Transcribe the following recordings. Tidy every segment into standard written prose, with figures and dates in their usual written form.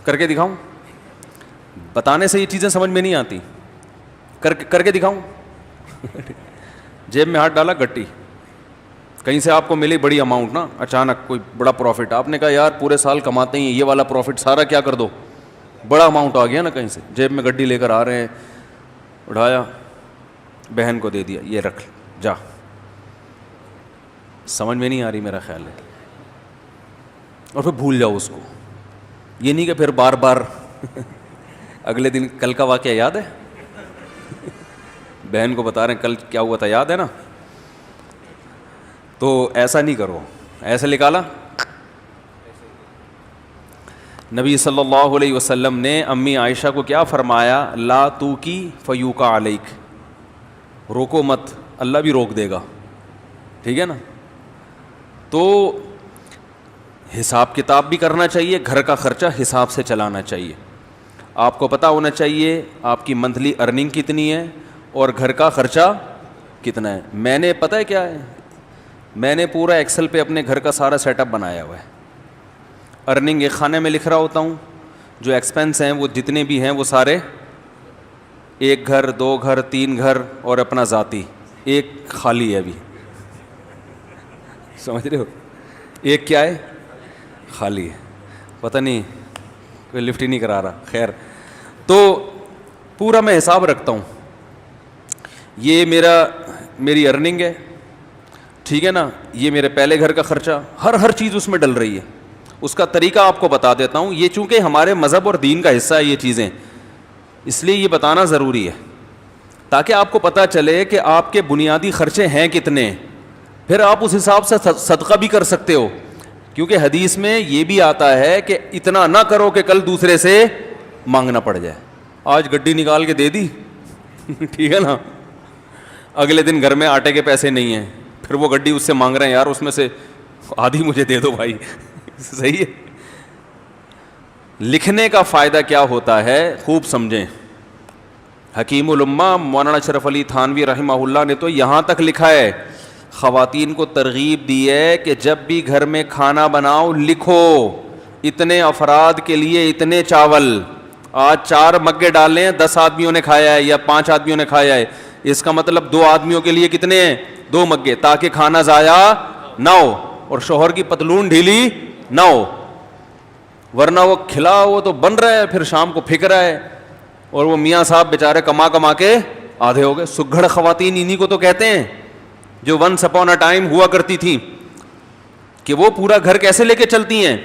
کر کے دکھاؤں؟ بتانے سے یہ چیزیں سمجھ میں نہیں آتی، کر کے دکھاؤں؟ جیب میں ہاتھ ڈالا گٹی، کہیں سے آپ کو ملی بڑی اماؤنٹ نا، اچانک کوئی بڑا پروفٹ، آپ نے کہا یار پورے سال کماتے ہی یہ والا پروفٹ سارا کیا کر دو، بڑا اماؤنٹ آ گیا نا کہیں سے، جیب میں گڈی لے کر آ رہے ہیں، اٹھایا بہن کو دے دیا، یہ رکھ جا، سمجھ میں نہیں آ رہی میرا خیال ہے، اور پھر بھول جاؤ اس کو. یہ نہیں کہ پھر بار بار اگلے دن کل کا واقعہ یاد ہے، بہن کو بتا رہے ہیں کل کیا ہوا تھا یاد ہے نا، تو ایسا نہیں کرو. ایسے نکالا. نبی صلی اللہ علیہ وسلم نے امی عائشہ کو کیا فرمایا؟ لا تو کی فیوقع علیک، روکو مت، اللہ بھی روک دے گا. ٹھیک ہے نا. تو حساب کتاب بھی کرنا چاہیے، گھر کا خرچہ حساب سے چلانا چاہیے. آپ کو پتہ ہونا چاہیے آپ کی منتھلی ارننگ کتنی ہے اور گھر کا خرچہ کتنا ہے. میں نے پتہ ہے کیا ہے، میں نے پورا ایکسل پہ اپنے گھر کا سارا سیٹ اپ بنایا ہوا ہے. ارننگ ایک خانے میں لکھ رہا ہوتا ہوں، جو ایکسپینس ہیں وہ جتنے بھی ہیں وہ سارے، ایک گھر، دو گھر، تین گھر اور اپنا ذاتی، ایک خالی ہے ابھی، سمجھ رہے ہو؟ ایک کیا ہے؟ خالی ہے. پتہ نہیں کوئی لفٹ ہی نہیں کرا رہا. خیر، تو پورا میں حساب رکھتا ہوں، یہ میری ارننگ ہے، ٹھیک ہے نا، یہ میرے پہلے گھر کا خرچہ، ہر چیز اس میں ڈل رہی ہے. اس کا طریقہ آپ کو بتا دیتا ہوں. یہ چونکہ ہمارے مذہب اور دین کا حصہ ہے یہ چیزیں، اس لیے یہ بتانا ضروری ہے تاکہ آپ کو پتہ چلے کہ آپ کے بنیادی خرچے ہیں کتنے، پھر آپ اس حساب سے صدقہ بھی کر سکتے ہو. کیونکہ حدیث میں یہ بھی آتا ہے کہ اتنا نہ کرو کہ کل دوسرے سے مانگنا پڑ جائے. آج گڈی نکال کے دے دی ٹھیک ہے نا، اگلے دن گھر میں آٹے کے پیسے نہیں ہیں، پھر وہ گڈی اس سے مانگ رہے ہیں یار اس میں سے آدھی مجھے دے دو بھائی. صحیح ہے. لکھنے کا فائدہ کیا ہوتا ہے خوب سمجھیں. حکیم الامہ مولانا اشرف علی تھانوی رحمہ اللہ نے تو یہاں تک لکھا ہے، خواتین کو ترغیب دی ہے کہ جب بھی گھر میں کھانا بناؤ لکھو اتنے افراد کے لیے اتنے چاول. آج 4 مگے ڈالے ہیں، 10 آدمیوں نے کھایا ہے یا 5 آدمیوں نے کھایا ہے، اس کا مطلب 2 آدمیوں کے لیے کتنے ہیں؟ 2 مگے، تاکہ کھانا ضائع نہ ہو اور شوہر کی پتلون ڈھیلی نہ ہو، ورنہ وہ کھلا وہ تو بن رہا ہے پھر شام کو پھک رہا ہے، اور وہ میاں صاحب بیچارے کما کے آدھے ہو گئے. سگھڑ خواتین انہی کو تو کہتے ہیں جو ونس اپون اے ٹائم ہوا کرتی تھیں، کہ وہ پورا گھر کیسے لے کے چلتی ہیں.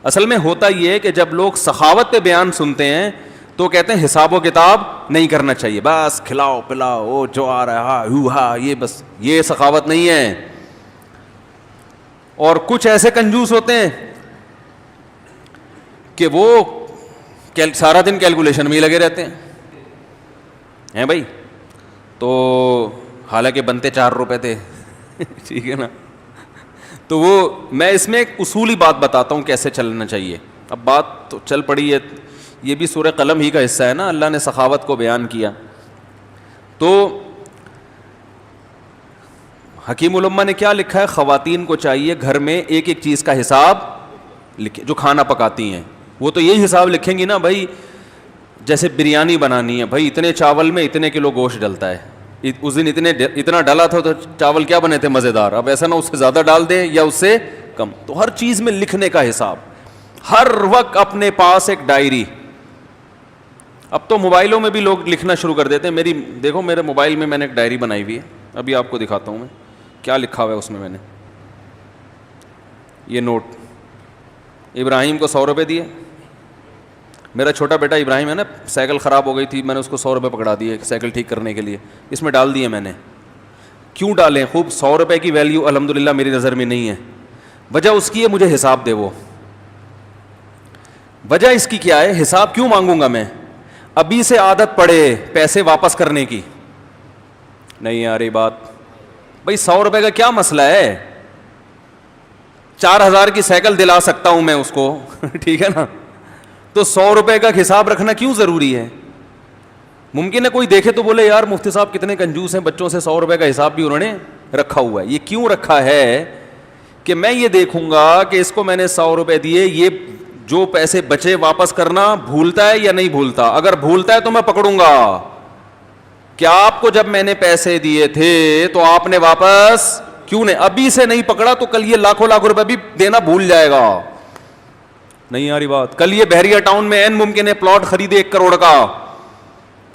اصل میں ہوتا یہ ہے کہ جب لوگ سخاوت پہ بیان سنتے ہیں تو کہتے ہیں حساب و کتاب نہیں کرنا چاہیے، بس کھلاؤ پلاؤ جو آ رہا ہے یہ بس، یہ سخاوت نہیں ہے. اور کچھ ایسے کنجوس ہوتے ہیں کہ وہ سارا دن کیلکولیشن میں ہی لگے رہتے ہیں بھائی. تو حالانکہ بنتے 4 روپے تھے ٹھیک ہے نا. تو وہ میں اس میں ایک اصولی بات بتاتا ہوں کیسے چلنا چاہیے. اب بات تو چل پڑی ہے، یہ بھی سورہ قلم ہی کا حصہ ہے نا، اللہ نے سخاوت کو بیان کیا. تو حکیم الامہ نے کیا لکھا ہے؟ خواتین کو چاہیے گھر میں ایک ایک چیز کا حساب لکھے، جو کھانا پکاتی ہیں وہ تو یہی حساب لکھیں گی نا بھائی. جیسے بریانی بنانی ہے بھائی، اتنے چاول میں اتنے کلو گوشت ڈلتا ہے، اس دن اتنا ڈالا تھا تو چاول کیا بنے تھے مزیدار، اب ایسا نہ اس سے زیادہ ڈال دیں یا اس سے کم. تو ہر چیز میں لکھنے کا حساب، ہر وقت اپنے پاس ایک ڈائری. اب تو موبائلوں میں بھی لوگ لکھنا شروع کر دیتے ہیں. دیکھو میرے موبائل میں نے ایک ڈائری بنائی ہوئی ہے، ابھی آپ کو دکھاتا ہوں میں کیا لکھا ہوا ہے اس میں. نے یہ نوٹ ابراہیم کو 100 روپے دیے. میرا چھوٹا بیٹا ابراہیم ہے نا، سائیکل خراب ہو گئی تھی، میں نے اس کو 100 روپے پکڑا دیے سائیکل ٹھیک کرنے کے لیے، اس میں ڈال دیے میں نے. کیوں ڈالیں؟ خوب 100 روپے کی ویلیو الحمدللہ میری نظر میں نہیں ہے. وجہ اس کی ہے مجھے حساب دے. وہ وجہ اس کی کیا ہے؟ حساب کیوں مانگوں گا میں؟ ابھی سے عادت پڑے پیسے واپس کرنے کی. نہیں آ رہی بات بھائی. 100 روپے کا کیا مسئلہ ہے؟ 4000 کی سائیکل دلا سکتا ہوں میں اس کو ٹھیک ہے نا. تو 100 روپے کا حساب رکھنا کیوں ضروری ہے؟ ممکن ہے کوئی دیکھے تو بولے یار مفتی صاحب کتنے کنجوس ہیں، بچوں سے 100 روپے کا حساب بھی انہوں نے رکھا ہوا ہے. یہ کیوں رکھا ہے کہ میں یہ دیکھوں گا کہ اس کو میں نے 100 روپے دیے، یہ جو پیسے بچے واپس کرنا بھولتا ہے یا نہیں بھولتا؟ اگر بھولتا ہے تو میں پکڑوں گا. کیا آپ کو جب میں نے پیسے دیے تھے تو آپ نے واپس کیوں نہیں؟ ابھی سے نہیں پکڑا تو کل یہ لاکھوں لاکھ روپے بھی دینا بھول جائے گا. نہیں آ رہی بات؟ کل یہ بحریہ ٹاؤن میں این ممکن ہے پلاٹ خریدے 1 کروڑ کا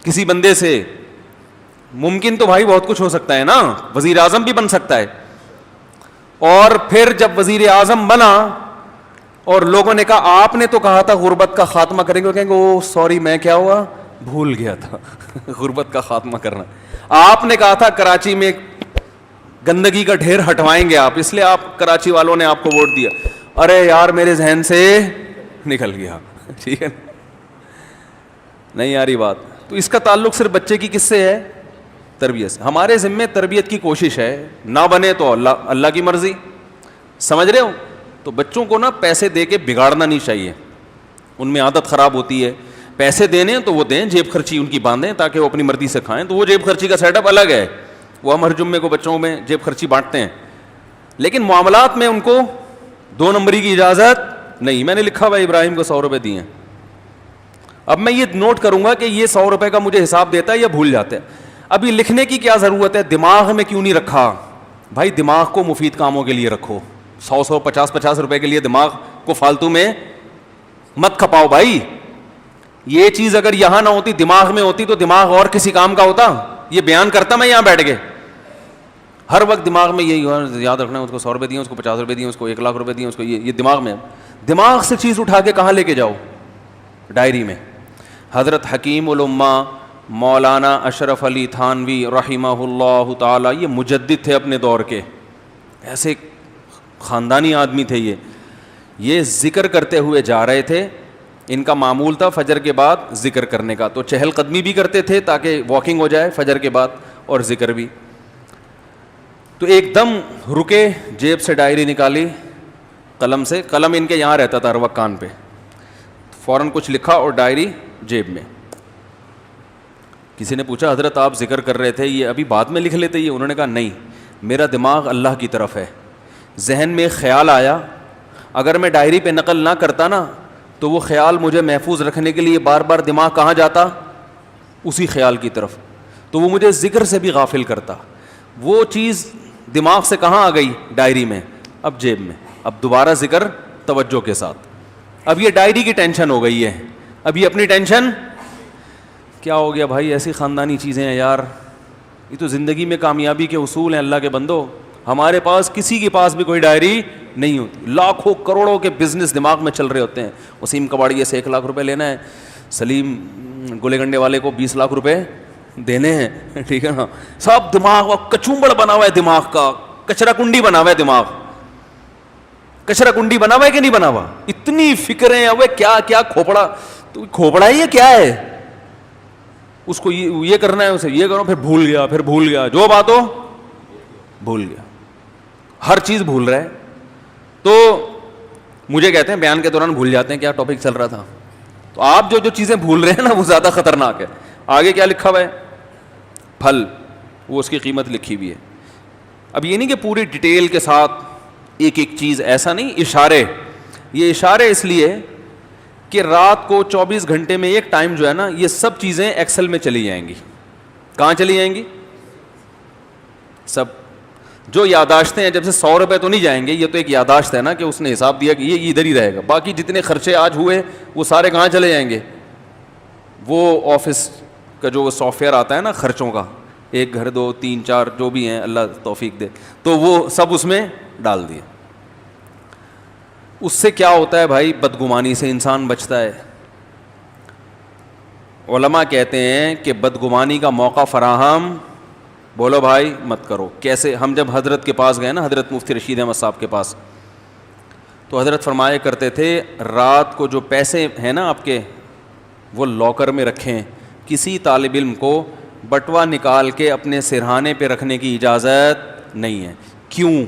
کسی بندے سے. ممکن تو بھائی بہت کچھ ہو سکتا ہے نا, وزیر اعظم بھی بن سکتا ہے. اور پھر جب وزیر اعظم بنا اور لوگوں نے کہا آپ نے تو کہا تھا غربت کا خاتمہ کریں گے, کہیں گے او سوری میں کیا ہوا, بھول گیا تھا غربت کا خاتمہ کرنا. آپ نے کہا تھا کراچی میں گندگی کا ڈھیر ہٹوائیں گے آپ, اس لیے آپ کراچی والوں نے آپ کو ووٹ دیا. ارے یار میرے ذہن سے نکل گیا. ٹھیک ہے, نہیں آ رہی بات؟ تو اس کا تعلق صرف بچے کی کس سے ہے؟ تربیت سے. ہمارے ذمے تربیت کی کوشش ہے, نہ بنے تو اللہ کی مرضی. سمجھ رہے ہو؟ تو بچوں کو نا پیسے دے کے بگاڑنا نہیں چاہیے, ان میں عادت خراب ہوتی ہے. پیسے دینے تو وہ دیں, جیب خرچی ان کی باندھیں تاکہ وہ اپنی مرضی سے کھائیں, تو وہ جیب خرچی کا سیٹ اپ الگ ہے, وہ ہم ہر جمعے کو بچوں میں جیب خرچی بانٹتے ہیں. لیکن معاملات میں ان کو 2 نمبری کی اجازت نہیں. میں نے لکھا بھائی ابراہیم کو 100 روپے دیے ہیں, اب میں یہ نوٹ کروں گا کہ یہ 100 روپے کا مجھے حساب دیتا ہے یا بھول جاتا ہے. ابھی لکھنے کی کیا ضرورت ہے؟ دماغ میں کیوں نہیں رکھا بھائی؟ دماغ کو مفید کاموں کے لیے رکھو. 100 50 روپے کے لیے دماغ کو فالتو میں مت کھپاؤ بھائی. یہ چیز اگر یہاں نہ ہوتی, دماغ میں ہوتی, تو دماغ اور کسی کام کا ہوتا. یہ بیان کرتا میں یہاں بیٹھ کے, ہر وقت دماغ میں یہی یاد رکھنا ہے, اس کو 100 روپے دیے, اس کو 50 روپے دیے, اس کو 1 لاکھ روپے دیے, اس کو یہ دماغ میں. دماغ سے چیز اٹھا کے کہاں لے کے جاؤ؟ ڈائری میں. حضرت حکیم الامہ مولانا اشرف علی تھانوی رحمہ اللہ تعالی, یہ مجدد تھے اپنے دور کے, ایسے خاندانی آدمی تھے. یہ ذکر کرتے ہوئے جا رہے تھے. ان کا معمول تھا فجر کے بعد ذکر کرنے کا, تو چہل قدمی بھی کرتے تھے تاکہ واکنگ ہو جائے فجر کے بعد, اور ذکر بھی. تو ایک دم رکے, جیب سے ڈائری نکالی, قلم سے, قلم ان کے یہاں رہتا تھا ہر وقت کان پہ, فوراً کچھ لکھا اور ڈائری جیب میں. کسی نے پوچھا حضرت آپ ذکر کر رہے تھے, یہ ابھی بعد میں لکھ لیتے یہ؟ انہوں نے کہا نہیں, میرا دماغ اللہ کی طرف ہے. ذہن میں خیال آیا, اگر میں ڈائری پہ نقل نہ کرتا نا تو وہ خیال مجھے محفوظ رکھنے کے لیے بار بار دماغ کہاں جاتا؟ اسی خیال کی طرف, تو وہ مجھے ذکر سے بھی غافل کرتا. وہ چیز دماغ سے کہاں آ گئی؟ ڈائری میں, اب جیب میں. اب دوبارہ ذکر توجہ کے ساتھ. اب یہ ڈائری کی ٹینشن ہو گئی ہے, اب یہ اپنی ٹینشن. کیا ہو گیا بھائی؟ ایسی خاندانی چیزیں ہیں یار, یہ تو زندگی میں کامیابی کے اصول ہیں اللہ کے بندو. ہمارے پاس کسی کے پاس بھی کوئی ڈائری نہیں ہوتی, لاکھوں کروڑوں کے بزنس دماغ میں چل رہے ہوتے ہیں. وسیم کباڑیے سے 1 لاکھ روپے لینا ہے, سلیم گولے گنڈے والے کو 20 لاکھ روپے دینے ہیں, ٹھیک ہے نا. سب دماغ کچومبڑ بنا ہوا ہے, دماغ کا کچرا کنڈی بنا ہوا ہے. دماغ کچرا کنڈی بنا ہوا ہے کہ نہیں بنا ہوا؟ اتنی فکریں, اب کیا کیا کھوپڑا, تو کھوپڑا ہے یہ کیا ہے؟ اس کو یہ کرنا ہے, اسے یہ کرو, پھر بھول گیا, پھر بھول گیا, جو بات ہو بھول گیا, ہر چیز بھول رہا ہے. تو مجھے کہتے ہیں بیان کے دوران بھول جاتے ہیں کیا ٹاپک چل رہا تھا. تو آپ جو چیزیں بھول رہے ہیں نا وہ زیادہ خطرناک ہے. آگے کیا لکھا ہوا ہے؟ پھل, وہ اس کی قیمت لکھی ہوئی ہے. اب یہ نہیں کہ پوری ڈیٹیل کے ساتھ ایک ایک چیز, ایسا نہیں, اشارے. یہ اشارے اس لیے کہ رات کو 24 گھنٹے میں ایک ٹائم جو ہے نا, یہ سب چیزیں ایکسل میں چلی جائیں گی. کہاں چلی جائیں گی؟ سب جو یاداشتیں ہیں, جب سے 100 روپے تو نہیں جائیں گے, یہ تو ایک یاداشت ہے نا کہ اس نے حساب دیا کہ یہ ادھر ہی رہے گا. باقی جتنے خرچے آج ہوئے وہ سارے کہاں چلے جائیں گے؟ وہ آفس کا جو سافٹ ویئر آتا ہے نا خرچوں کا, 1 گھر 2 3 4 جو بھی ہیں, اللہ توفیق دے, تو وہ سب اس میں ڈال دیے. اس سے کیا ہوتا ہے بھائی؟ بدگمانی سے انسان بچتا ہے. علماء کہتے ہیں کہ بدگمانی کا موقع فراہم, بولو بھائی, مت کرو. کیسے؟ ہم جب حضرت کے پاس گئے نا, حضرت مفتی رشید احمد صاحب کے پاس, تو حضرت فرمایا کرتے تھے رات کو جو پیسے ہیں نا آپ کے, وہ لاکر میں رکھیں. کسی طالب علم کو بٹوا نکال کے اپنے سرہانے پہ رکھنے کی اجازت نہیں ہے. کیوں؟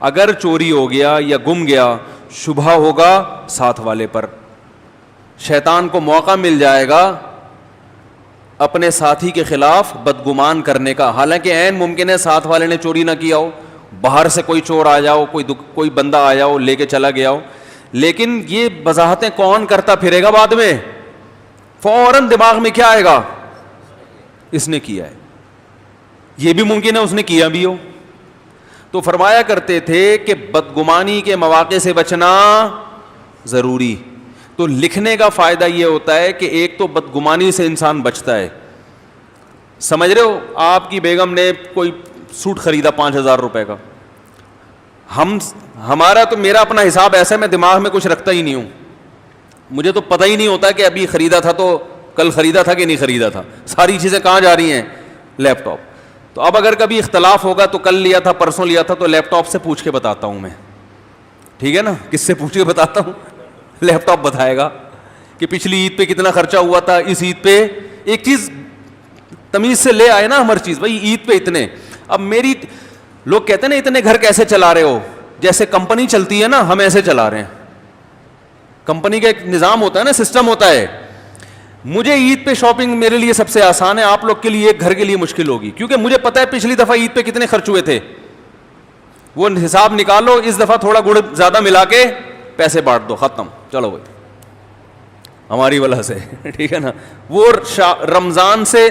اگر چوری ہو گیا یا گم گیا, شبہ ہوگا ساتھ والے پر, شیطان کو موقع مل جائے گا اپنے ساتھی کے خلاف بدگمان کرنے کا. حالانکہ عین ممکن ہے ساتھ والے نے چوری نہ کیا ہو, باہر سے کوئی چور آ جاؤ, کوئی بندہ آیا ہو لے کے چلا گیا ہو, لیکن یہ وضاحتیں کون کرتا پھرے گا بعد میں؟ فوراً دماغ میں کیا آئے گا؟ اس نے کیا ہے. یہ بھی ممکن ہے اس نے کیا بھی ہو. تو فرمایا کرتے تھے کہ بدگمانی کے مواقع سے بچنا ضروری. تو لکھنے کا فائدہ یہ ہوتا ہے کہ ایک تو بدگمانی سے انسان بچتا ہے. سمجھ رہے ہو, آپ کی بیگم نے کوئی سوٹ خریدا 5,000 روپے کا, ہمارا تو میرا اپنا حساب ایسا ہے, میں دماغ میں کچھ رکھتا ہی نہیں ہوں, مجھے تو پتہ ہی نہیں ہوتا کہ ابھی خریدا تھا تو کل خریدا تھا کہ نہیں خریدا تھا, ساری چیزیں کہاں جا رہی ہیں؟ لیپ ٹاپ. تو اب اگر کبھی اختلاف ہوگا تو کل لیا تھا پرسوں لیا تھا تو لیپ ٹاپ سے پوچھ کے بتاتا ہوں میں, ٹھیک ہے نا؟ کس سے پوچھ کے بتاتا ہوں؟ لیپ ٹاپ بتائے گا کہ پچھلی عید پہ کتنا خرچہ ہوا تھا, اس عید پہ. ایک چیز تمیز سے لے آئے نا ہر چیز, بھائی عید پہ اتنے. اب میری لوگ کہتے ہیں نا اتنے گھر کیسے چلا رہے ہو, جیسے کمپنی چلتی ہے نا ہم ایسے چلا رہے ہیں. کمپنی کا ایک نظام ہوتا ہے نا, سسٹم ہوتا ہے. مجھے عید پہ شاپنگ میرے لیے سب سے آسان ہے, آپ لوگ کے لیے ایک گھر کے لیے مشکل ہوگی, کیونکہ مجھے پتا ہے پچھلی دفعہ عید پہ کتنے خرچ ہوئے تھے, وہ حساب نکالو, اس دفعہ تھوڑا گڑ زیادہ ملا کے پیسے بانٹ دو, ختم, چلو بھائی ہماری وجہ سے, ٹھیک ہے نا. وہ رمضان سے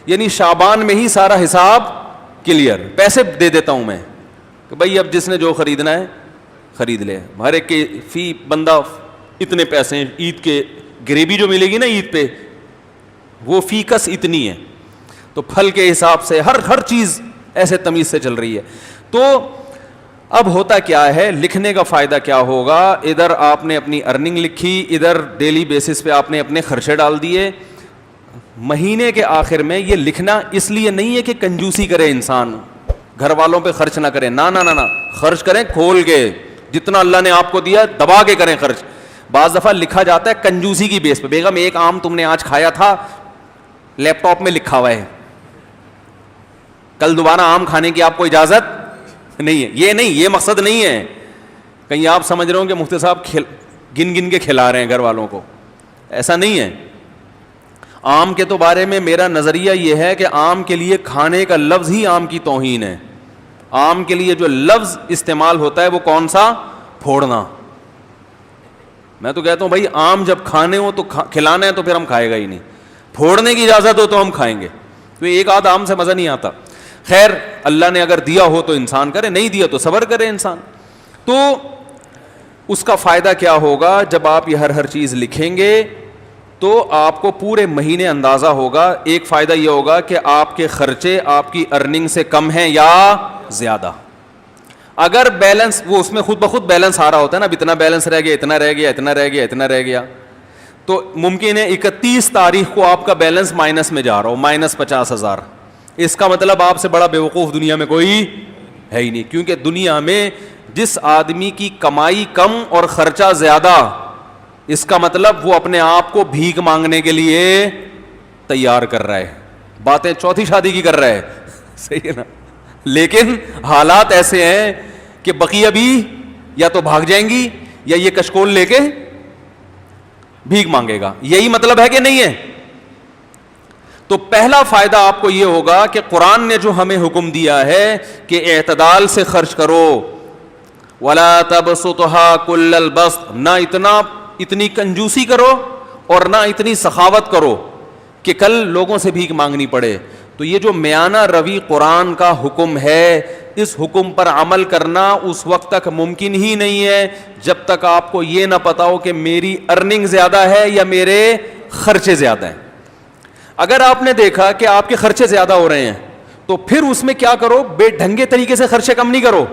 یعنی شعبان میں ہی سارا حساب کلیئر, پیسے دے دیتا ہوں میں کہ بھائی اب جس نے جو خریدنا ہے خرید لے, ہر ایک کے فی بندہ اتنے پیسے ہیں. عید کے گریوی جو ملے گی نا عید پہ وہ فی کس اتنی ہے, تو پھل کے حساب سے ہر چیز ایسے تمیز سے چل رہی ہے. تو اب ہوتا کیا ہے, لکھنے کا فائدہ کیا ہوگا؟ ادھر آپ نے اپنی ارننگ لکھی, ادھر ڈیلی بیسس پہ آپ نے اپنے خرچے ڈال دیے. مہینے کے آخر میں یہ لکھنا اس لیے نہیں ہے کہ کنجوسی کرے انسان, گھر والوں پہ خرچ نہ کرے, نہ خرچ کریں کھول کے, جتنا اللہ نے آپ کو دیا دبا کے کریں خرچ. بعض دفعہ لکھا جاتا ہے کنجوسی کی بیس پہ, بیگم ایک آم تم نے آج کھایا تھا, لیپ ٹاپ میں لکھا ہوا ہے, کل دوبارہ آم کھانے کی آپ کو اجازت نہیں ہے. یہ نہیں, یہ مقصد نہیں ہے. کہیں آپ سمجھ رہے ہوں کہ مفتی صاحب گن کے کھلا رہے ہیں گھر والوں کو, ایسا نہیں ہے. آم کے تو بارے میں میرا نظریہ یہ ہے کہ آم کے لیے کھانے کا لفظ ہی آم کی توہین ہے. آم کے لیے جو لفظ استعمال ہوتا ہے وہ کون سا؟ پھوڑنا. میں تو کہتا ہوں بھائی آم جب کھانے ہو تو کھلانا ہے تو پھر ہم کھائے گا ہی نہیں, پھوڑنے کی اجازت ہو تو ہم کھائیں گے, تو ایک آدھ آم سے مزہ نہیں آتا. خیر اللہ نے اگر دیا ہو تو انسان کرے, نہیں دیا تو صبر کرے انسان. تو اس کا فائدہ کیا ہوگا؟ جب آپ یہ ہر چیز لکھیں گے تو آپ کو پورے مہینے اندازہ ہوگا. ایک فائدہ یہ ہوگا کہ آپ کے خرچے آپ کی ارننگ سے کم ہیں یا زیادہ. اگر بیلنس وہ اس میں خود بخود بیلنس آ رہا ہوتا ہے نا, اب اتنا بیلنس رہ گیا, اتنا رہ گیا, اتنا رہ گیا, اتنا رہ گیا, تو ممکن ہے 31 تاریخ کو آپ کا بیلنس مائنس میں جا رہا ہو, -50,000. اس کا مطلب آپ سے بڑا بیوقوف دنیا میں کوئی ہے ہی نہیں, کیونکہ دنیا میں جس آدمی کی کمائی کم اور خرچہ زیادہ, اس کا مطلب وہ اپنے آپ کو بھیک مانگنے کے لیے تیار کر رہا ہے, باتیں چوتھی شادی کی کر رہا ہے, صحیح ہے نا. لیکن حالات ایسے ہیں کہ بقیہ بھی یا تو بھاگ جائیں گی یا یہ کشکول لے کے بھیک مانگے گا. یہی مطلب ہے کہ نہیں ہے؟ تو پہلا فائدہ آپ کو یہ ہوگا کہ قرآن نے جو ہمیں حکم دیا ہے کہ اعتدال سے خرچ کرو, وَلَا تَبْسُطْهَا كُلَّ الْبَسْطِ, نہ اتنی کنجوسی کرو اور نہ اتنی سخاوت کرو کہ کل لوگوں سے بھیک مانگنی پڑے. تو یہ جو میانہ روی قرآن کا حکم ہے, اس حکم پر عمل کرنا اس وقت تک ممکن ہی نہیں ہے جب تک آپ کو یہ نہ پتا ہو کہ میری ارننگ زیادہ ہے یا میرے خرچے زیادہ ہیں. اگر آپ نے دیکھا کہ آپ کے خرچے زیادہ ہو رہے ہیں تو پھر اس میں کیا کرو, بے ڈھنگے طریقے سے خرچے کم نہیں کرو.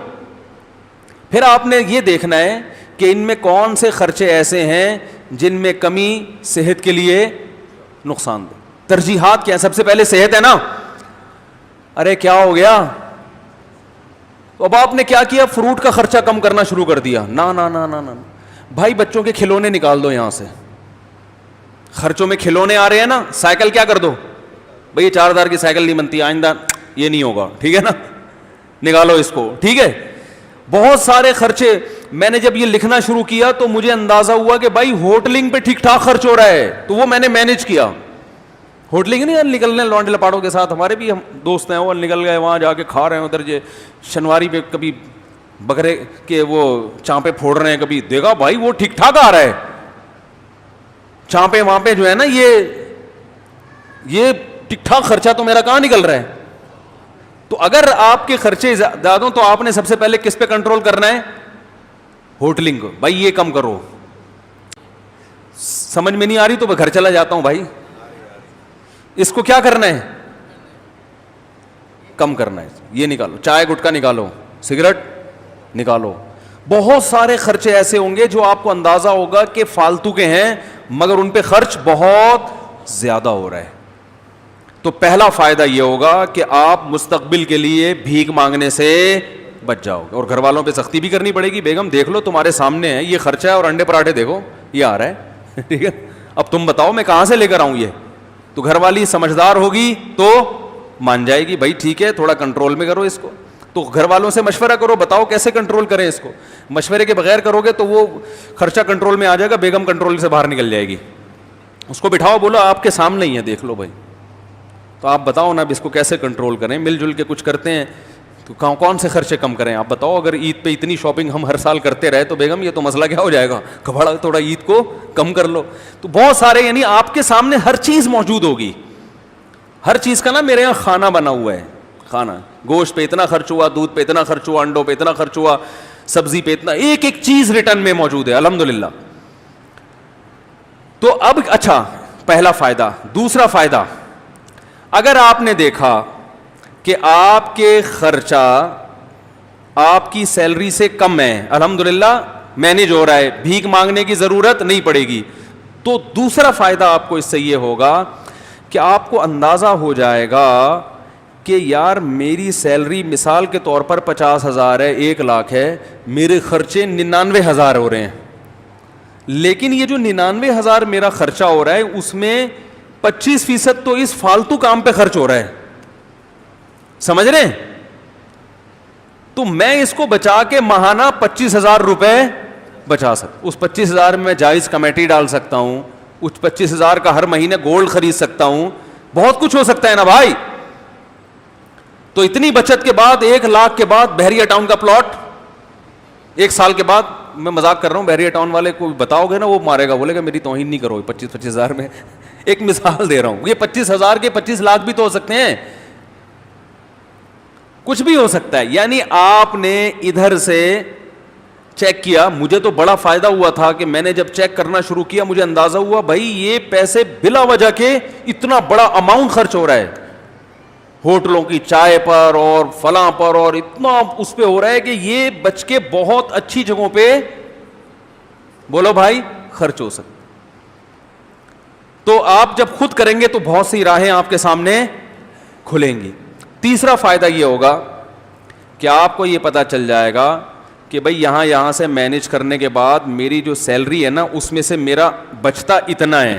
پھر آپ نے یہ دیکھنا ہے کہ ان میں کون سے خرچے ایسے ہیں جن میں کمی صحت کے لیے نقصان دہ. ترجیحات کیا ہیں؟ سب سے پہلے صحت ہے نا. ارے کیا ہو گیا, تو اب آپ نے کیا کیا, فروٹ کا خرچہ کم کرنا شروع کر دیا. نہ بھائی بچوں کے کھلونے نکال دو یہاں سے, خرچوں میں کھلونے آ رہے ہیں نا. سائیکل کیا کر دو, بھئی یہ 4,000 کی سائیکل نہیں بنتی, آئندہ یہ نہیں ہوگا, ٹھیک ہے نا, نکالو اس کو, ٹھیک ہے. بہت سارے خرچے. میں نے جب یہ لکھنا شروع کیا تو مجھے اندازہ ہوا کہ بھائی ہوٹلنگ پہ ٹھیک ٹھاک خرچ ہو رہا ہے, تو وہ میں نے مینج کیا. ہوٹلنگ نہیں نکلنے لونڈے لپاڑوں کے ساتھ, ہمارے بھی ہم دوست ہیں, وہ نکل گئے وہاں جا کے کھا رہے ہیں ادھر, یہ شنواری پہ کبھی بکرے کے وہ چانپے پھوڑ رہے ہیں, کبھی دیکھا بھائی وہ ٹھیک ٹھاک آ رہا ہے, چانپے وہاں پہ جو ہے نا یہ ٹھیک ٹھاک خرچہ تو میرا کہاں نکل رہا ہے. تو اگر آپ کے خرچے زیادہ ہوں تو آپ نے سب سے پہلے کس پہ کنٹرول کرنا ہے؟ ہوٹلنگ کو. بھائی یہ کم کرو. سمجھ میں نہیں آ رہی تو میں گھر چلا جاتا ہوں بھائی. اس کو کیا کرنا ہے؟ کم کرنا ہے. یہ نکالو, چائے گٹکا نکالو, سگریٹ نکالو. بہت سارے خرچے ایسے ہوں گے جو آپ کو اندازہ ہوگا کہ فالتو کے ہیں, مگر ان پہ خرچ بہت زیادہ ہو رہا ہے. تو پہلا فائدہ یہ ہوگا کہ آپ مستقبل کے لیے بھیک مانگنے سے بچ جاؤ گے. اور گھر والوں پہ سختی بھی کرنی پڑے گی. بیگم دیکھ لو تمہارے سامنے ہے یہ خرچہ ہے, اور انڈے پراٹھے دیکھو یہ آ رہا ہے, ٹھیک ہے, اب تم بتاؤ میں کہاں سے لے کر آؤں یہ. تو گھر والی سمجھدار ہوگی تو مان جائے گی, بھائی ٹھیک ہے تھوڑا کنٹرول میں کرو اس کو. تو گھر والوں سے مشورہ کرو, بتاؤ کیسے کنٹرول کریں اس کو. مشورے کے بغیر کرو گے تو وہ خرچہ کنٹرول میں آ جائے گا, بیگم کنٹرول سے باہر نکل جائے گی. اس کو بٹھاؤ, بولو آپ کے سامنے ہی ہے, دیکھ لو بھائی, تو آپ بتاؤ نا اب اس کو کیسے کنٹرول کریں. مل جل کے کچھ کرتے ہیں تو کون سے خرچے کم کریں آپ بتاؤ. اگر عید پہ اتنی شاپنگ ہم ہر سال کرتے رہے تو بیگم یہ تو مسئلہ کیا ہو جائے گا, کبھڑا تھوڑا عید کو کم کر لو. تو بہت سارے, یعنی آپ کے سامنے ہر چیز موجود ہوگی. ہر چیز کا نا میرے یہاں کھانا بنا ہوا ہے, کھانا, گوشت پہ اتنا خرچ ہوا, دودھ پہ اتنا خرچ ہوا, انڈوں پہ اتنا خرچ ہوا, سبزی پہ اتنا, ایک ایک چیز ریٹرن میں موجود ہے الحمدللہ. تو اب اچھا پہلا فائدہ. دوسرا فائدہ, اگر آپ نے دیکھا کہ آپ کے خرچہ آپ کی سیلری سے کم ہے, الحمدللہ مینیج ہو رہا ہے, بھیک مانگنے کی ضرورت نہیں پڑے گی, تو دوسرا فائدہ آپ کو اس سے یہ ہوگا کہ آپ کو اندازہ ہو جائے گا کہ یار میری سیلری مثال کے طور پر 50,000 ہے, 1,00,000 ہے, میرے خرچے 99,000 ہو رہے ہیں. لیکن یہ جو 99,000 میرا خرچہ ہو رہا ہے اس میں 25% تو اس فالتو کام پہ خرچ ہو رہا ہے, سمجھ رہے ہیں؟ تو میں اس کو بچا کے ماہانہ 25,000 روپے بچا سکتا. اس 25,000 میں جائز کمیٹی ڈال سکتا ہوں, اس 25,000 کا ہر مہینے گولڈ خرید سکتا ہوں, بہت کچھ ہو سکتا ہے نا بھائی. تو اتنی بچت کے بعد 1,00,000 کے بعد بحریہ ٹاؤن کا پلاٹ 1 سال کے بعد, میں مذاق کر رہا ہوں, بحریہ ٹاؤن والے کو بتاؤ گے نا وہ مارے گا, بولے گا میری توہین نہیں کرو. 25,000 میں ایک مثال دے رہا ہوں, یہ 25,000 کے 25,00,000 بھی تو ہو سکتے ہیں, کچھ بھی ہو سکتا ہے. یعنی آپ نے ادھر سے چیک کیا, مجھے تو بڑا فائدہ ہوا تھا کہ میں نے جب چیک کرنا شروع کیا مجھے اندازہ ہوا بھائی یہ پیسے بلا وجہ کے اتنا بڑا اماؤنٹ خرچ ہو رہا ہے ہوٹلوں کی چائے پر اور فلاں پر, اور اتنا اس پہ ہو رہا ہے کہ یہ بچ کے بہت اچھی جگہوں پہ بولو بھائی خرچ ہو سکتا. تو آپ جب خود کریں گے تو بہت سی راہیں آپ کے سامنے کھلیں گی. تیسرا فائدہ یہ ہوگا کہ آپ کو یہ پتا چل جائے گا کہ بھئی یہاں سے مینیج کرنے کے بعد میری جو سیلری ہے نا اس میں سے میرا بچتا اتنا ہے,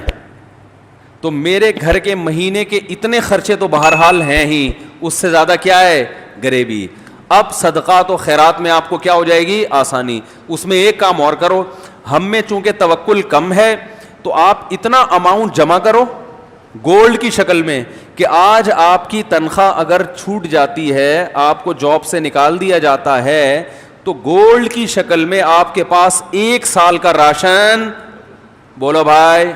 تو میرے گھر کے مہینے کے اتنے خرچے تو بہرحال ہیں ہی, اس سے زیادہ کیا ہے غریبی. اب صدقات و خیرات میں آپ کو کیا ہو جائے گی آسانی. اس میں ایک کام اور کرو, ہم میں چونکہ توکل کم ہے تو آپ اتنا اماؤنٹ جمع کرو گولڈ کی شکل میں کہ آج آپ کی تنخواہ اگر چھوٹ جاتی ہے, آپ کو جاب سے نکال دیا جاتا ہے, تو گولڈ کی شکل میں آپ کے پاس 1 سال کا راشن بولو بھائی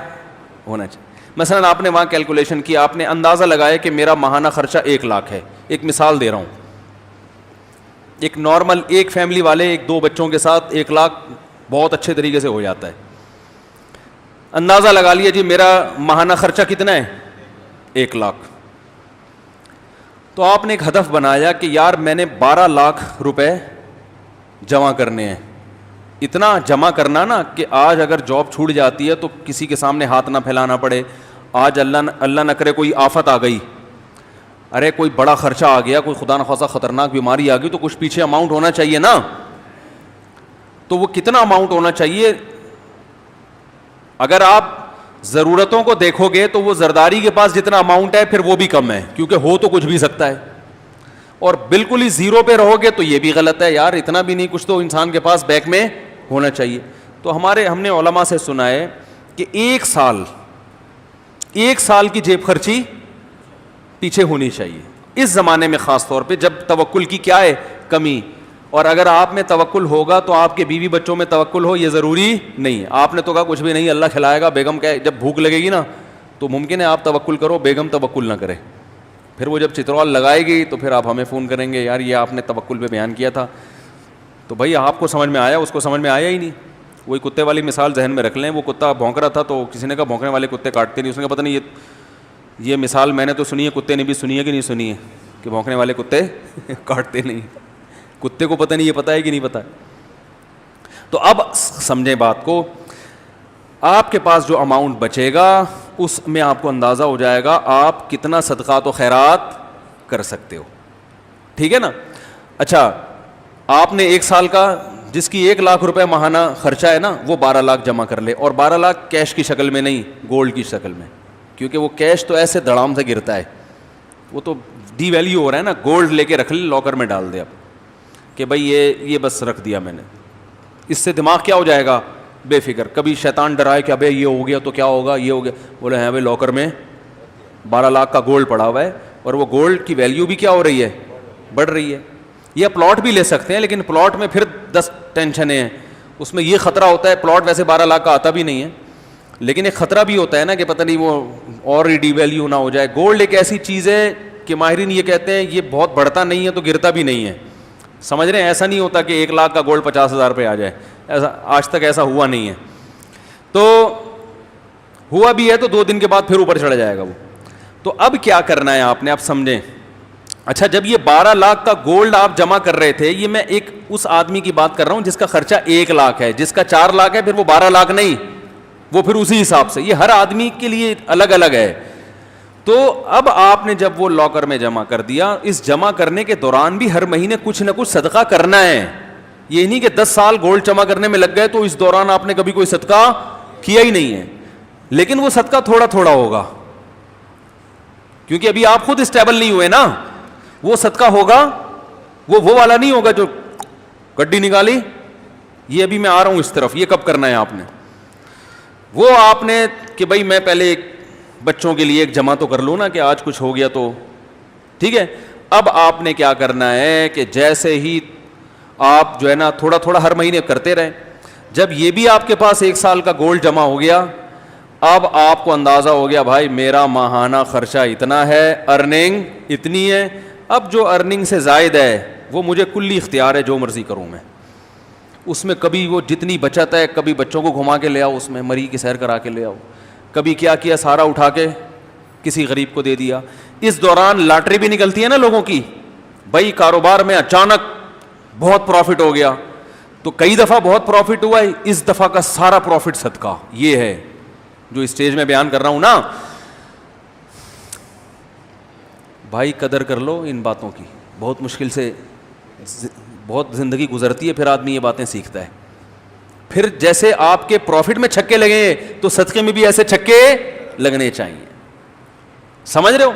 ہونا چاہیے. مثلا آپ نے وہاں کیلکولیشن کی, آپ نے اندازہ لگایا کہ میرا ماہانہ خرچہ 1,00,000 ہے. ایک مثال دے رہا ہوں, ایک نارمل ایک فیملی والے 1-2 بچوں کے ساتھ 1,00,000 بہت اچھے طریقے سے ہو جاتا ہے. اندازہ لگا لیا جی میرا ماہانہ خرچہ کتنا ہے 1,00,000. تو آپ نے ایک ہدف بنایا کہ یار میں نے 12,00,000 روپے جمع کرنے ہیں. اتنا جمع کرنا نا کہ آج اگر جاب چھوٹ جاتی ہے تو کسی کے سامنے ہاتھ نہ پھیلانا پڑے. آج اللہ نہ کرے کوئی آفت آ گئی, ارے کوئی بڑا خرچہ آ گیا, کوئی خدا نخواستہ خطرناک بیماری آ گئی, تو کچھ پیچھے اماؤنٹ ہونا چاہیے نا. تو وہ کتنا اماؤنٹ ہونا چاہیے؟ اگر آپ ضرورتوں کو دیکھو گے تو وہ زرداری کے پاس جتنا اماؤنٹ ہے پھر وہ بھی کم ہے, کیونکہ ہو تو کچھ بھی سکتا ہے. اور بالکل ہی زیرو پہ رہو گے تو یہ بھی غلط ہے, یار اتنا بھی نہیں, کچھ تو انسان کے پاس بیک میں ہونا چاہیے. تو ہم نے علماء سے سنا ہے کہ 1 سال کی جیب خرچی پیچھے ہونی چاہیے اس زمانے میں, خاص طور پہ جب توکل کی کیا ہے کمی. اور اگر آپ میں توکل ہوگا تو آپ کے بیوی بچوں میں توکل ہو یہ ضروری نہیں ہے. آپ نے تو کہا کچھ بھی نہیں اللہ کھلائے گا, بیگم کہ جب بھوک لگے گی نا تو ممکن ہے آپ توکل کرو, بیگم توکل نہ کرے, پھر وہ جب چترال لگائے گی تو پھر آپ ہمیں فون کریں گے یار یہ آپ نے توکل پہ بیان کیا تھا. تو بھائی آپ کو سمجھ میں آیا, اس کو سمجھ میں آیا ہی نہیں. وہی کتے والی مثال ذہن میں رکھ لیں, وہ کتا بھونک رہا تھا تو کسی نے کہا بھونکنے والے کتے کاٹتے نہیں. اس نے کہا پتہ نہیں یہ مثال میں نے تو سنی ہے, کتے نے بھی سنی ہے کہ نہیں سنی ہے کہ بھونکنے والے کتے کاٹتے نہیں. کتے کو پتہ نہیں, یہ پتہ ہے کہ نہیں پتہ ہے. تو اب سمجھیں بات کو, آپ کے پاس جو اماؤنٹ بچے گا اس میں آپ کو اندازہ ہو جائے گا آپ کتنا صدقات و خیرات کر سکتے ہو. ٹھیک ہے نا. اچھا آپ نے 1 سال کا جس کی 1 لاکھ روپے ماہانہ خرچہ ہے نا وہ 12 لاکھ جمع کر لے, اور 12 لاکھ کیش کی شکل میں نہیں, گولڈ کی شکل میں, کیونکہ وہ کیش تو ایسے دڑام سے گرتا ہے, وہ تو ڈی ویلیو ہو رہا ہے نا. گولڈ لے کے رکھ لے, لاکر میں ڈال دے اب کہ بھائی یہ بس رکھ دیا میں نے. اس سے دماغ کیا ہو جائے گا, بے فکر. کبھی شیطان ڈرائے کہ ابے یہ ہو گیا تو کیا ہوگا, یہ ہو گیا, بولے ہیں بھائی لاکر میں 12 لاکھ کا گولڈ پڑا ہوا ہے, اور وہ گولڈ کی ویلیو بھی کیا ہو رہی ہے, بڑھ رہی ہے. یہ پلاٹ بھی لے سکتے ہیں لیکن پلاٹ میں پھر 10 ٹینشنیں ہیں. اس میں یہ خطرہ ہوتا ہے, پلاٹ ویسے 12 لاکھ کا آتا بھی نہیں ہے, لیکن ایک خطرہ بھی ہوتا ہے نا کہ پتہ نہیں وہ اور ڈی ویلیو نہ ہو جائے. گولڈ ایک ایسی چیز ہے کہ ماہرین یہ کہتے ہیں یہ بہت بڑھتا نہیں ہے تو گرتا بھی نہیں ہے. سمجھ رہے ہیں, ایسا نہیں ہوتا کہ 1 لاکھ کا گولڈ 50,000 پہ آ جائے, ایسا آج تک ایسا ہوا نہیں ہے. تو ہوا بھی ہے تو 2 دن کے بعد پھر اوپر چڑھ جائے گا وہ. تو اب کیا کرنا ہے آپ نے, آپ سمجھیں. اچھا جب یہ 12 لاکھ کا گولڈ آپ جمع کر رہے تھے, یہ میں ایک اس آدمی کی بات کر رہا ہوں جس کا خرچہ 1 لاکھ ہے, جس کا 4 لاکھ ہے پھر وہ 12 لاکھ نہیں, وہ پھر اسی حساب سے, یہ ہر آدمی کے لیے الگ الگ ہے. تو اب آپ نے جب وہ لاکر میں جمع کر دیا, اس جمع کرنے کے دوران بھی ہر مہینے کچھ نہ کچھ صدقہ کرنا ہے. یہ نہیں کہ 10 سال گولڈ جمع کرنے میں لگ گئے تو اس دوران آپ نے کبھی کوئی صدقہ کیا ہی نہیں ہے. لیکن وہ صدقہ تھوڑا تھوڑا ہوگا, کیونکہ ابھی آپ خود اسٹیبل نہیں ہوئے نا. وہ صدقہ ہوگا وہ والا نہیں ہوگا جو گڈی نکالی, یہ ابھی میں آ رہا ہوں اس طرف, یہ کب کرنا ہے آپ نے. وہ آپ نے کہ بھائی میں پہلے بچوں کے لیے ایک جمع تو کر لوں نا کہ آج کچھ ہو گیا تو ٹھیک ہے. اب آپ نے کیا کرنا ہے کہ جیسے ہی آپ جو ہے نا تھوڑا تھوڑا ہر مہینے کرتے رہیں, جب یہ بھی آپ کے پاس 1 سال کا گولڈ جمع ہو گیا, اب آپ کو اندازہ ہو گیا بھائی میرا ماہانہ خرچہ اتنا ہے, ارننگ اتنی ہے, اب جو ارننگ سے زائد ہے وہ مجھے کلی اختیار ہے, جو مرضی کروں میں اس میں. کبھی وہ جتنی بچت ہے کبھی بچوں کو گھما کے لے آؤ, اس میں مری کی سیر کرا کے لے آؤ, کبھی کیا کیا سارا اٹھا کے کسی غریب کو دے دیا. اس دوران لاٹری بھی نکلتی ہے نا لوگوں کی, بھائی کاروبار میں اچانک بہت پروفٹ ہو گیا, تو کئی دفعہ بہت پروفٹ ہوا ہے, اس دفعہ کا سارا پروفٹ صدقہ. یہ ہے جو اسٹیج میں بیان کر رہا ہوں نا. بھائی قدر کر لو ان باتوں کی, بہت مشکل سے بہت زندگی گزرتی ہے, پھر آدمی یہ باتیں سیکھتا ہے. پھر جیسے آپ کے پروفٹ میں چھکے لگے تو صدقے میں بھی ایسے چھکے لگنے چاہیے. سمجھ رہے ہو,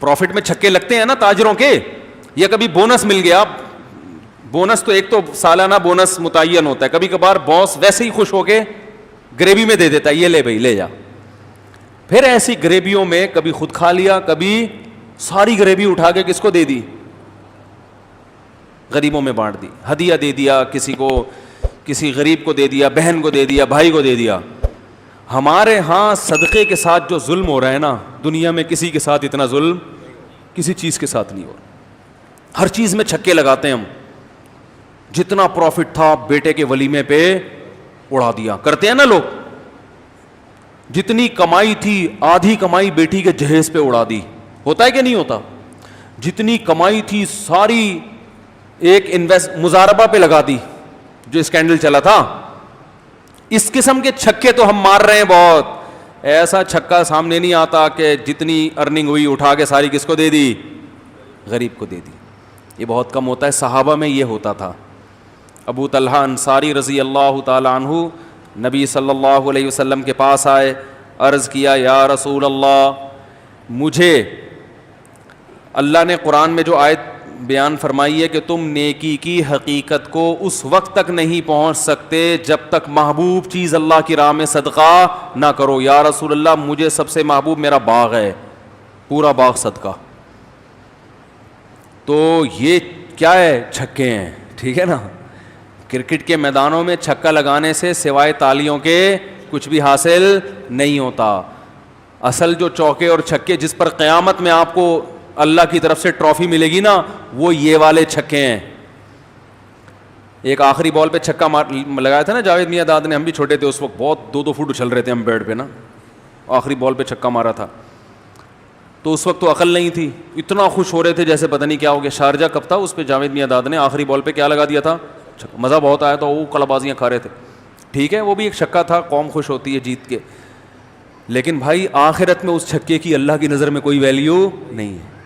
پروفٹ میں چھکے لگتے ہیں نا تاجروں کے, یا کبھی بونس مل گیا. بونس تو ایک تو سالانہ بونس متعین ہوتا ہے, کبھی کبھار باس ویسے ہی خوش ہو کے گریوی میں دے دیتا ہے, یہ لے بھائی لے جا. پھر ایسی گریویوں میں کبھی خود کھا لیا, کبھی ساری گریوی اٹھا کے کس کو دے دی, غریبوں میں بانٹ دی, ہدیہ دے دیا کسی کو, کسی غریب کو دے دیا, بہن کو دے دیا, بھائی کو دے دیا. ہمارے ہاں صدقے کے ساتھ جو ظلم ہو رہا ہے نا, دنیا میں کسی کے ساتھ اتنا ظلم کسی چیز کے ساتھ نہیں ہو رہا. ہر چیز میں چھکے لگاتے ہیں ہم. جتنا پروفٹ تھا بیٹے کے ولیمے پہ اڑا دیا, کرتے ہیں نا لوگ. جتنی کمائی تھی آدھی کمائی بیٹی کے جہیز پہ اڑا دی, ہوتا ہے کہ نہیں ہوتا. جتنی کمائی تھی ساری ایک مزاربہ پہ لگا دی, جو اسکینڈل چلا تھا. اس قسم کے چھکے تو ہم مار رہے ہیں بہت. ایسا چھکا سامنے نہیں آتا کہ جتنی ارننگ ہوئی اٹھا کے ساری کس کو دے دی, غریب کو دے دی. یہ بہت کم ہوتا ہے. صحابہ میں یہ ہوتا تھا. ابو طلحہ انصاری رضی اللہ تعالی عنہ نبی صلی اللہ علیہ وسلم کے پاس آئے, عرض کیا یا رسول اللہ, مجھے اللہ نے قرآن میں جو آیت بیان فرمائی ہے کہ تم نیکی کی حقیقت کو اس وقت تک نہیں پہنچ سکتے جب تک محبوب چیز اللہ کی راہ میں صدقہ نہ کرو. یا رسول اللہ مجھے سب سے محبوب میرا باغ ہے, پورا باغ صدقہ. تو یہ کیا ہے؟ چھکے ہیں. ٹھیک ہے نا. کرکٹ کے میدانوں میں چھکا لگانے سے سوائے تالیوں کے کچھ بھی حاصل نہیں ہوتا. اصل جو چوکے اور چھکے جس پر قیامت میں آپ کو اللہ کی طرف سے ٹرافی ملے گی نا, وہ یہ والے چھکے ہیں. ایک آخری بال پہ چھکا لگایا تھا نا جاوید میاں داد نے, ہم بھی چھوٹے تھے اس وقت, بہت 2-2 فٹ اچھل رہے تھے ہم بیڈ پہ نا, آخری بال پہ چھکا مارا تھا. تو اس وقت تو عقل نہیں تھی, اتنا خوش ہو رہے تھے جیسے پتہ نہیں کیا ہو گیا. شارجہ کب تھا, اس پہ جاوید میاں داد نے آخری بال پہ کیا لگا دیا تھا, مزہ بہت آیا تھا, وہ کلا بازیاں کھا رہے تھے. ٹھیک ہے, وہ بھی ایک چھکا تھا, قوم خوش ہوتی ہے جیت کے. لیکن بھائی آخرت میں اس چھکے کی اللہ کی نظر میں کوئی ویلیو نہیں ہے.